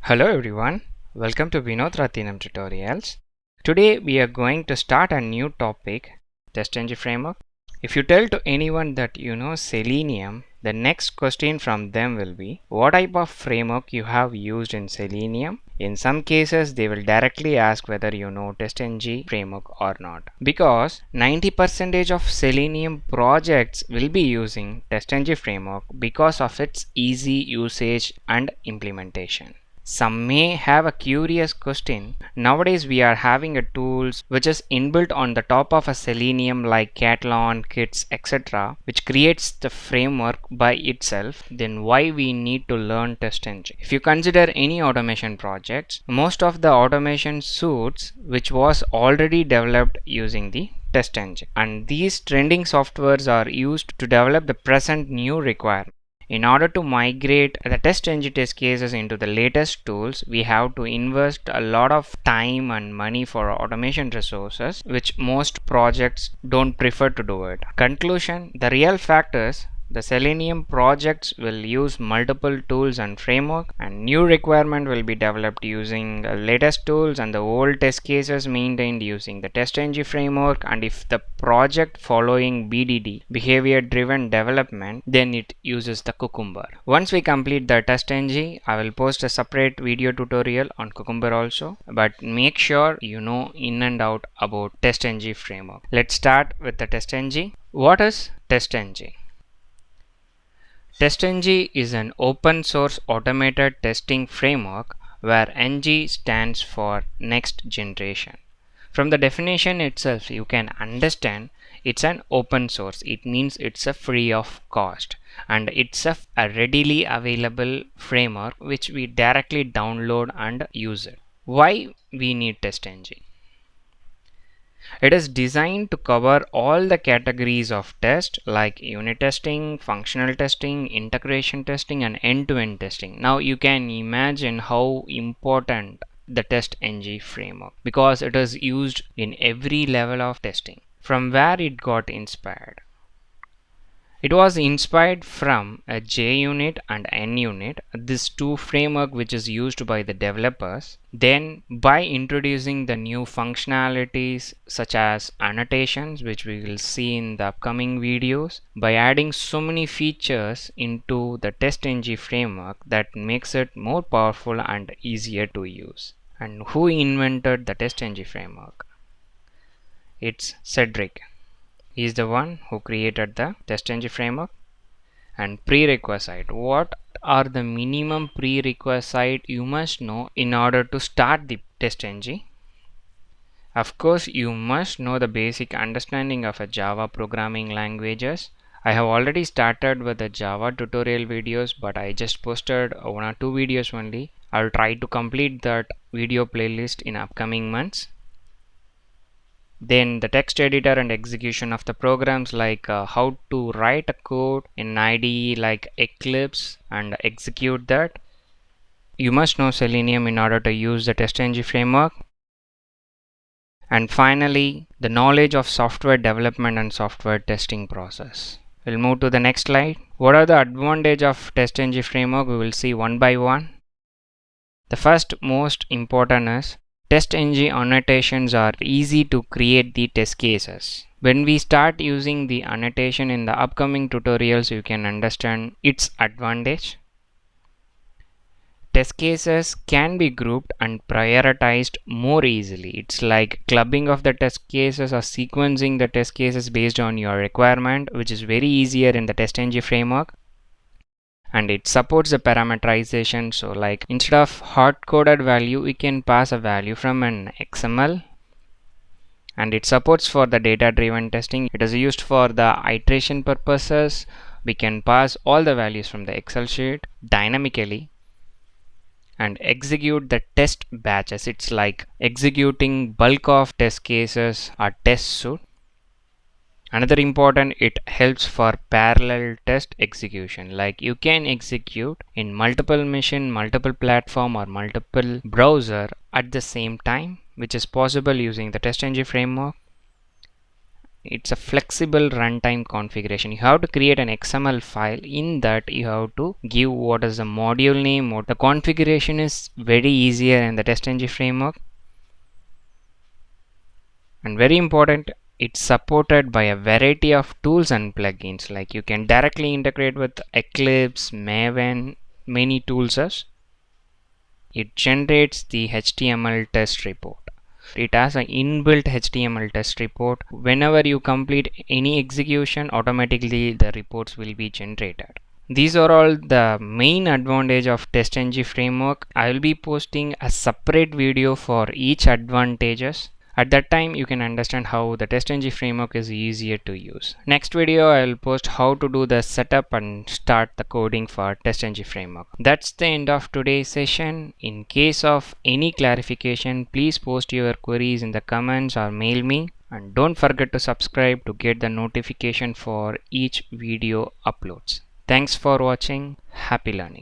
Hello everyone, welcome to Vinoth Rathinam Tutorials. Today we are going to start a new topic, TestNG framework. If you tell to anyone that you know Selenium, the next question from them will be, what type of framework you have used in Selenium? In some cases, they will directly ask whether you know TestNG framework or not. Because 90% of Selenium projects will be using TestNG framework because of its easy usage and implementation. Some may have a curious question. Nowadays we are having a tools which is inbuilt on the top of a Selenium like Catalan, Kits, etc. which creates the framework by itself. Then why we need to learn TestNG? If you consider any automation projects, most of the automation suites which was already developed using the TestNG, and these trending softwares are used to develop the present new requirement. In order to migrate the TestNG test cases into the latest tools, we have to invest a lot of time and money for automation resources, which most projects don't prefer to do it. Conclusion: the real fact is the Selenium projects will use multiple tools and framework, and new requirement will be developed using the latest tools and the old test cases maintained using the TestNG framework. And if the project following BDD, behavior driven development, then it uses the Cucumber. Once we complete the TestNG, I will post a separate video tutorial on Cucumber also, but make sure you know in and out about TestNG framework. Let's start with the TestNG. What is TestNG? TestNG is an open source automated testing framework where NG stands for next generation. From the definition itself, you can understand it's an open source. It means it's a free of cost, and it's a readily available framework which we directly download and use it. Why we need TestNG? It is designed to cover all the categories of test like unit testing, functional testing, integration testing, and end-to-end testing. Now you can imagine how important the TestNG framework, because it is used in every level of testing. From where it got inspired? It was inspired from a JUnit and NUnit, these two framework which is used by the developers. Then by introducing the new functionalities such as annotations, which we will see in the upcoming videos, by adding so many features into the TestNG framework that makes it more powerful and easier to use. And who invented the TestNG framework? It's Cedric. He is the one who created the TestNG framework. And prerequisite: what are the minimum prerequisite you must know in order to start the TestNG? Of course, you must know the basic understanding of a Java programming languages. I have already started with the Java tutorial videos, but I just posted 1 or 2 videos only. I'll try to complete that video playlist in upcoming months. Then the text editor and execution of the programs, like how to write a code in IDE like Eclipse and execute that. You must know Selenium in order to use the TestNG framework. And finally, the knowledge of software development and software testing process. We'll move to the next slide. What are the advantages of TestNG framework? We will see one by one. The first most important is TestNG annotations are easy to create the test cases. When we start using the annotation in the upcoming tutorials, you can understand its advantage. Test cases can be grouped and prioritized more easily. It's like clubbing of the test cases or sequencing the test cases based on your requirement, which is very easier in the TestNG framework. And it supports the parameterization, so like instead of hard-coded value, we can pass a value from an XML. And it supports for the data-driven testing. It is used for the iteration purposes. We can pass all the values from the Excel sheet dynamically and execute the test batches. It's like executing bulk of test cases or test suite. Another important, it helps for parallel test execution, like you can execute in multiple machine, multiple platform, or multiple browser at the same time, which is possible using the TestNG framework. It's a flexible runtime configuration. You have to create an XML file. In that you have to give what is the module name. What the configuration is very easier in the TestNG framework. And very important, it's supported by a variety of tools and plugins. Like you can directly integrate with Eclipse, Maven, many tools. It generates the HTML test report. It has an inbuilt HTML test report. Whenever you complete any execution, automatically the reports will be generated. These are all the main advantage of TestNG framework. I will be posting a separate video for each advantages. At that time you can understand how the TestNG framework is easier to use. Next video I will post how to do the setup and start the coding for TestNG framework. That's the end of today's session. In case of any clarification, please post your queries in the comments or mail me. And don't forget to subscribe to get the notification for each video uploads. Thanks for watching. Happy learning.